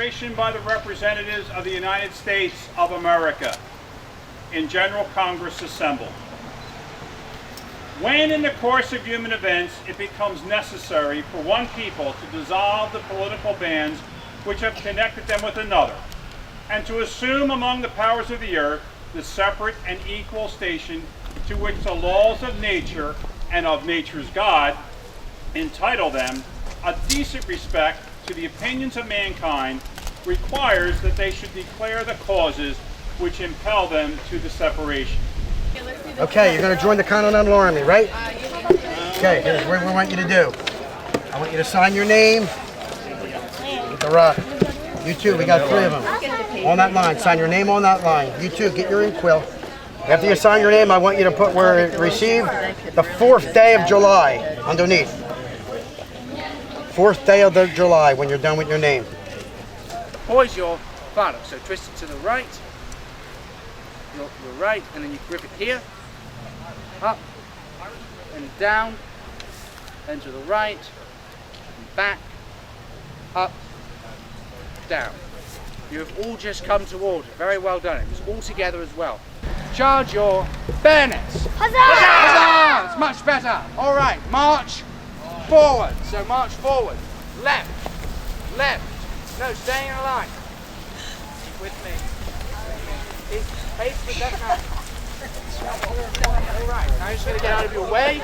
declaration by the representatives of the United States of America in General Congress assembled. When in the course of human events it becomes necessary for one people to dissolve the political bands which have connected them with another, and to assume among the powers of the earth the separate and equal station to which the laws of nature and of nature's God entitle them, a decent respect to the opinions of mankind requires that they should declare the causes which impel them to the separation. Okay, you're going to join the Continental Army, right? Okay, here's what we want you to do. I want you to sign your name. Get the rock. You too, we got 3 of them. On that line, sign your name on that line. You too, get your ink quill. After you sign your name, I want you to put where it received the 4th day of July underneath. 4th day of July when you're done with your name. Poise your buttock, so twist it to the right. Your right, and then you grip it here. Up and down. Then to the right. And back. Up. Down. You have all just come to order. Very well done. It was all together as well. Charge your bayonets. Huzzah! Huzzah! It's much better. All right, march forward. So march forward. Left. Left. No, staying in a line. Keep with me. Pace with that hand. All right, now you're just going to get out of your way.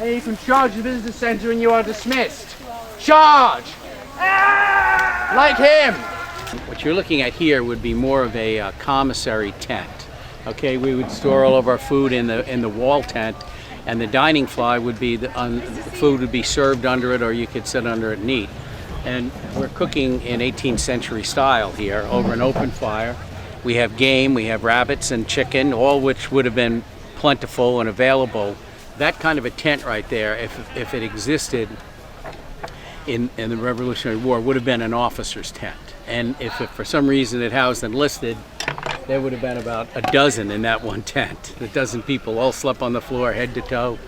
And you can charge the visitor center and you are dismissed. Charge! Like him. What you're looking at here would be more of a commissary tent. Okay, we would store all of our food in the wall tent, and the dining fly would be the food would be served under it, or you could sit under it and eat. And we're cooking in 18th century style here over an open fire. We have game, we have rabbits and chicken, all which would have been plentiful and available. That kind of a tent right there, if it existed in the Revolutionary War, would have been an officer's tent. And if for some reason it housed enlisted, there would have been about a dozen in that one tent. A dozen people all slept on the floor head to toe.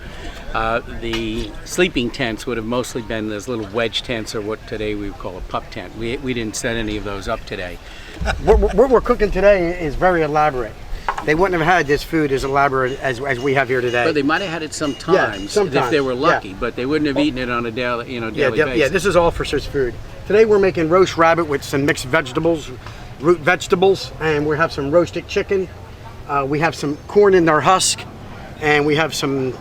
The sleeping tents would have mostly been those little wedge tents, or what today we would call a pup tent. We didn't set any of those up today. What we're cooking today is very elaborate. They wouldn't have had this food as elaborate as we have here today. But they might have had it sometimes, if they were lucky, but they wouldn't have eaten it on a daily basis. Yeah, this is officers' food. Today we're making roast rabbit with some mixed vegetables, root vegetables, and we have some roasted chicken. We have some corn in their husk, and we have some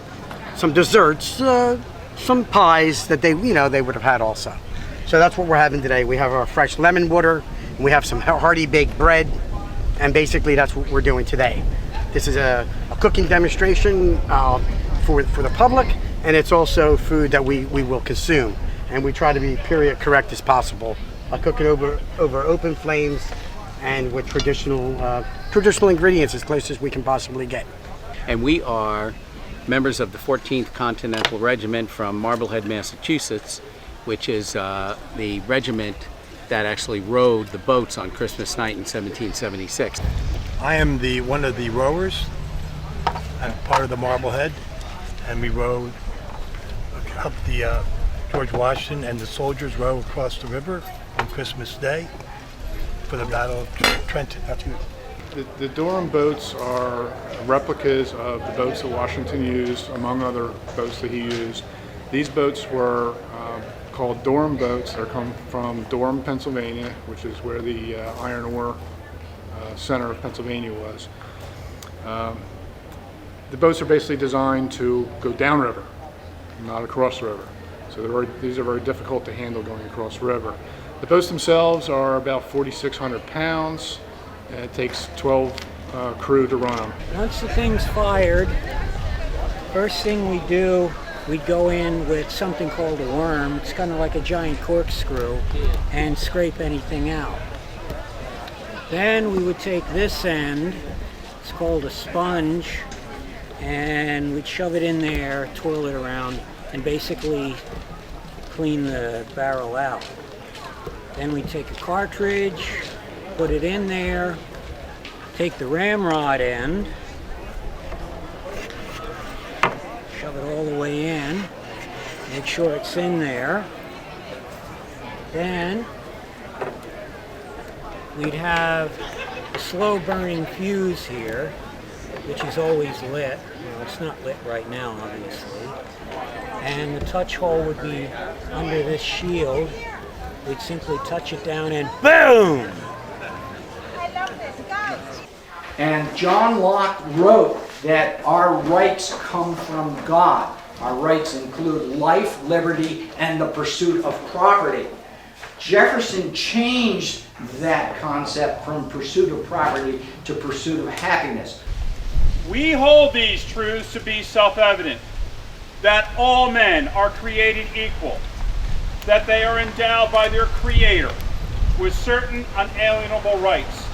desserts, some pies that they would have had also. So that's what we're having today. We have our fresh lemon water, and we have some hearty baked bread, and basically that's what we're doing today. This is a cooking demonstration for the public, and it's also food that we will consume. And we try to be period correct as possible, cooking over open flames and with traditional ingredients as close as we can possibly get. And we are members of the 14th Continental Regiment from Marblehead, Massachusetts, which is the regiment that actually rowed the boats on Christmas night in 1776. I am one of the rowers. I'm part of the Marblehead, and we rowed up the George Washington, and the soldiers row across the river on Christmas Day for the Battle of Trenton. The Durham boats are replicas of the boats that Washington used, among other boats that he used. These boats were called Durham boats. They come from Durham, Pennsylvania, which is where the iron ore center of Pennsylvania was. The boats are basically designed to go downriver, not across the river. So these are very difficult to handle going across the river. The boats themselves are about 4,600 pounds. It takes 12 crew to run them. Once the thing's fired, first thing we do, we'd go in with something called a worm. It's kind of like a giant corkscrew, and scrape anything out. Then we would take this end, it's called a sponge, and we'd shove it in there, twirl it around, and basically clean the barrel out. Then we take a cartridge, put it in there, take the ramrod end, shove it all the way in, make sure it's in there. Then we'd have a slow burning fuse here, which is always lit. Well, it's not lit right now, obviously. And the touch hole would be under this shield. We'd simply touch it down and boom! And John Locke wrote that our rights come from God. Our rights include life, liberty, and the pursuit of property. Jefferson changed that concept from pursuit of property to pursuit of happiness. We hold these truths to be self-evident, that all men are created equal, that they are endowed by their Creator with certain unalienable rights,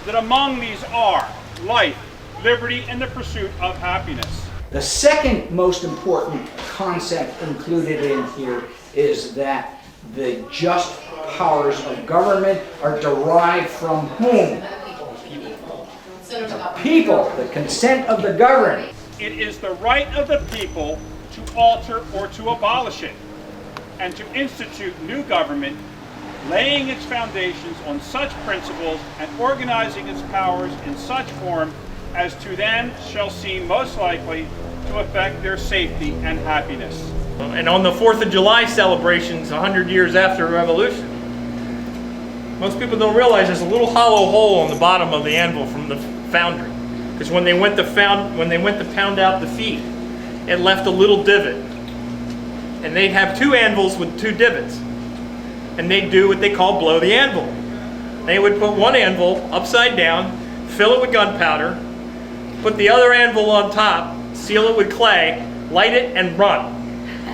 that among these are life, liberty, and the pursuit of happiness. The second most important concept included in here is that the just powers of government are derived from whom? The people, the consent of the governed. It is the right of the people to alter or to abolish it, and to institute new government, laying its foundations on such principles and organizing its powers in such form as to them shall seem most likely to affect their safety and happiness. And on the 4th of July celebrations, 100 years after the Revolution, most people don't realize there's a little hollow hole on the bottom of the anvil from the foundry. Because when they went to pound out the feed, it left a little divot. And they'd have two anvils with two divots. And they'd do what they call blow the anvil. They would put one anvil upside down, fill it with gunpowder, put the other anvil on top, seal it with clay, light it, and run.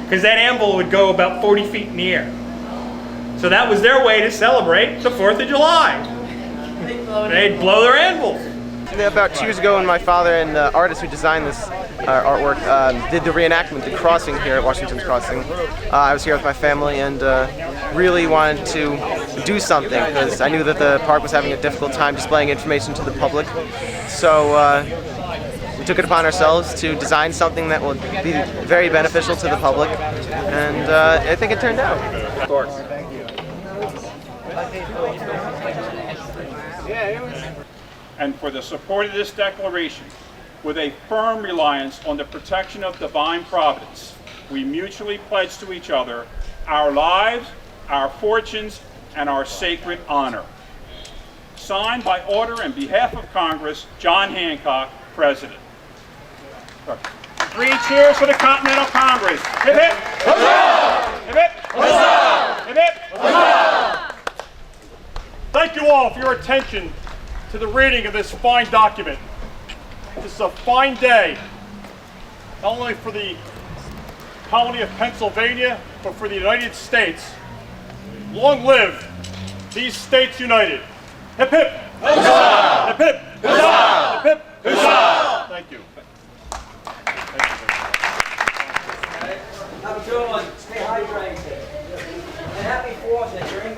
Because that anvil would go about 40 feet in the air. So that was their way to celebrate the 4th of July. They'd blow their anvils. About 2 years ago, when my father and the artist who designed this artwork did the reenactment, the crossing here at Washington's Crossing, I was here with my family and really wanted to do something because I knew that the park was having a difficult time displaying information to the public. So we took it upon ourselves to design something that will be very beneficial to the public, and I think it turned out. Of course. And for the support of this declaration, with a firm reliance on the protection of divine providence, we mutually pledge to each other our lives, our fortunes, and our sacred honor. Signed by order and behalf of Congress, John Hancock, President. 3 cheers for the Continental Congress. Hip hip! Huzzah! Hip hip! Huzzah! Hip hip! Huzzah! Thank you all for your attention to the reading of this fine document. This is a fine day, not only for the colony of Pennsylvania, but for the United States. Long live these states united. Hip hip! Huzzah! Hip hip! Huzzah! Hip hip! Huzzah! Thank you. Have a good one. Stay hydrated. And happy 4th and drink.